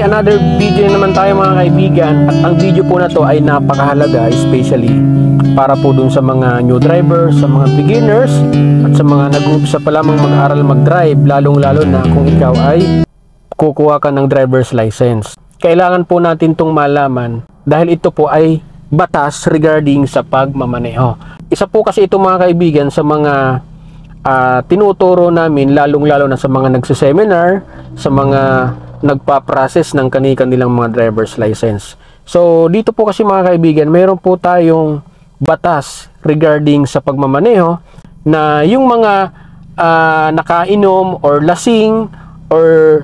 another video na naman tayo mga kaibigan. At ang video po na to ay napakahalaga, especially para po dun sa mga new drivers, sa mga beginners, at sa mga nag-uumpisa pa lamang mag-aral mag-drive, lalong-lalo na kung ikaw ay kukuha ka ng driver's license. Kailangan po natin itong malaman dahil ito po ay batas regarding sa pagmamaneho. Isa po kasi ito mga kaibigan sa mga tinuturo namin, lalong-lalo na sa mga nagsiseminar, sa mga nagpa-process ng kanilang mga driver's license. So dito po kasi mga kaibigan, mayroon po tayong batas regarding sa pagmamaneho na yung mga nakainom or lasing or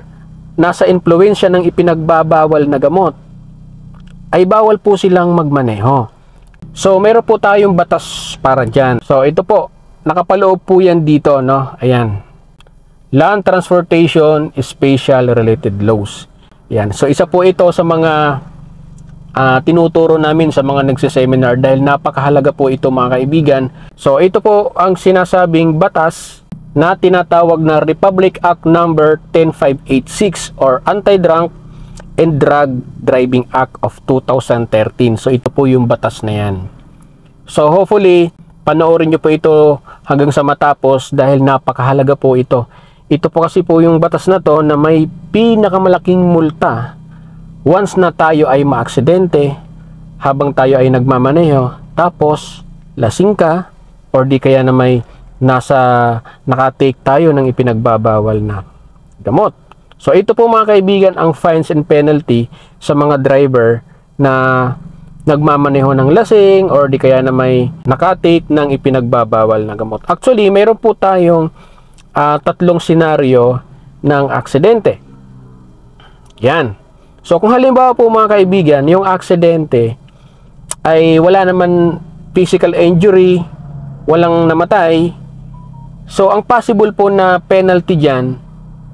nasa impluwensya ng ipinagbabawal na gamot ay bawal po silang magmaneho. So meron po tayong batas para dyan. So ito po, nakapaloob po yan dito, no? Ayan. Land Transportation Special Related Laws. Yan. So isa po ito sa mga tinuturo namin sa mga nagsiseminar dahil napakahalaga po ito mga kaibigan. So ito po ang sinasabing batas na tinatawag na Republic Act number 10586 or Anti-Drunk and Drug Driving Act of 2013. So ito po yung batas na yan. So hopefully panoorin nyo po ito hanggang sa matapos dahil napakahalaga po ito. Ito po kasi po yung batas na to na may pinakamalaking multa once na tayo ay maaksidente habang tayo ay nagmamaneho, tapos lasing ka or di kaya na may nakatake tayo ng ipinagbabawal na gamot. So ito po mga kaibigan ang fines and penalty sa mga driver na nagmamaneho ng lasing or di kaya na may nakatake ng ipinagbabawal na gamot. Actually, mayroon po tayong tatlong senaryo ng aksidente. Yan. So kung halimbawa po mga kaibigan, yung aksidente ay wala naman physical injury, walang namatay. So ang possible po na penalty dyan,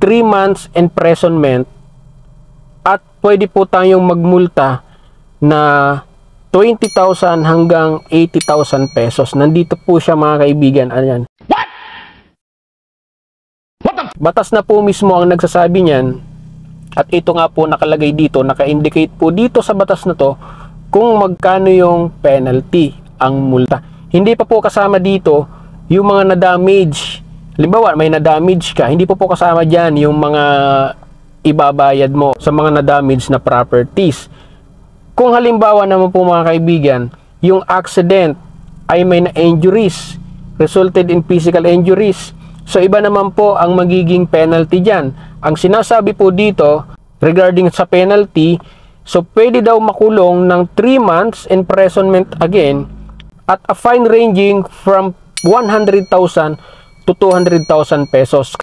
3 months imprisonment at pwede po tayong magmulta na 20,000 hanggang 80,000 pesos. Nandito po siya mga kaibigan. Ayan. Batas na po mismo ang nagsasabi niyan. At ito nga po nakalagay dito, naka-indicate po dito sa batas na to kung magkano yung penalty, ang multa. Hindi pa po kasama dito yung mga na-damage. Halimbawa, may na-damage ka, hindi po kasama dyan yung mga ibabayad mo sa mga na-damage na properties. Kung halimbawa naman po mga kaibigan, yung accident ay may na-injuries, resulted in physical injuries, so iba naman po ang magiging penalty dyan. Ang sinasabi po dito regarding sa penalty, so pwede daw makulong ng 3 months imprisonment again at a fine ranging from 100,000 to 200,000 pesos.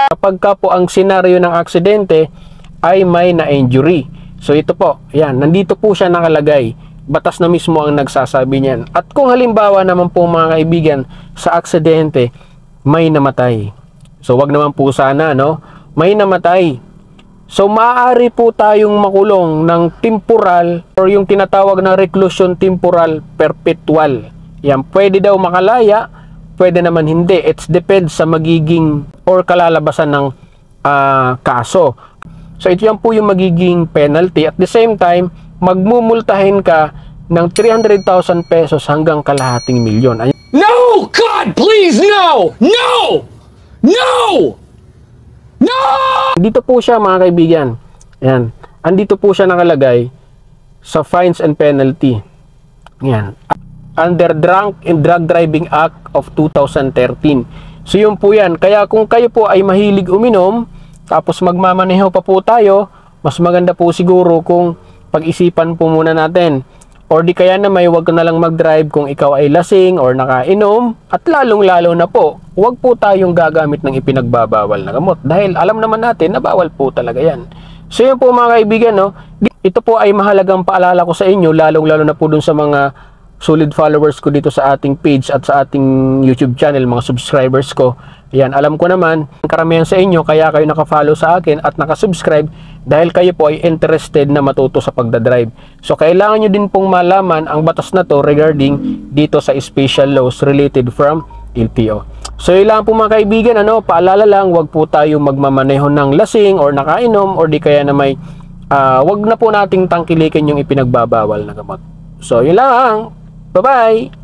Kapag ka po ang senaryo ng aksidente ay may na-injury. So ito po, yan, nandito po siya nakalagay. Batas na mismo ang nagsasabi niyan. At kung halimbawa naman po mga kaibigan, sa aksidente may namatay. So wag naman po sana, no? May namatay. So maaari po tayong makulong ng temporal or yung tinatawag na reclusion temporal perpetual. Yan, pwede daw makalaya, pwede naman hindi. It depends sa magiging or kalalabasan ng kaso. So ito yan po yung magiging penalty. At the same time, magmumultahin ka ng 300,000 pesos hanggang kalahating milyon. No! God, please, no! No! No! No! Dito po siya mga kaibigan. Yan. Andito po siya nakalagay sa fines and penalty. Yan. Under Drunk and Drug Driving Act of 2013. So yun po yan. Kaya kung kayo po ay mahilig uminom, tapos magmamaneho pa po tayo, mas maganda po siguro kung pag-isipan po muna natin. Or di kaya na may wag ka na lang mag-drive kung ikaw ay lasing or nakainom. At lalong-lalo na po, wag po tayong gagamit ng ipinagbabawal na gamot. Dahil alam naman natin na bawal po talaga yan. So yun po mga kaibigan, no? Ito po ay mahalagang paalala ko sa inyo, lalong-lalo na po dun sa mga solid followers ko dito sa ating page at sa ating YouTube channel, mga subscribers ko. Ayan, alam ko naman, karamihan sa inyo, kaya kayo naka-follow sa akin at naka-subscribe dahil kayo po ay interested na matuto sa pagdadrive. So, kailangan nyo din pong malaman ang batas na to regarding dito sa special laws related from LTO. So yun lang po mga kaibigan, paalala lang, wag po tayo magmamaneho ng lasing or nakainom or di kaya na may wag na po nating tangkilikin yung ipinagbabawal na gamot. So yun lang. Bye-bye!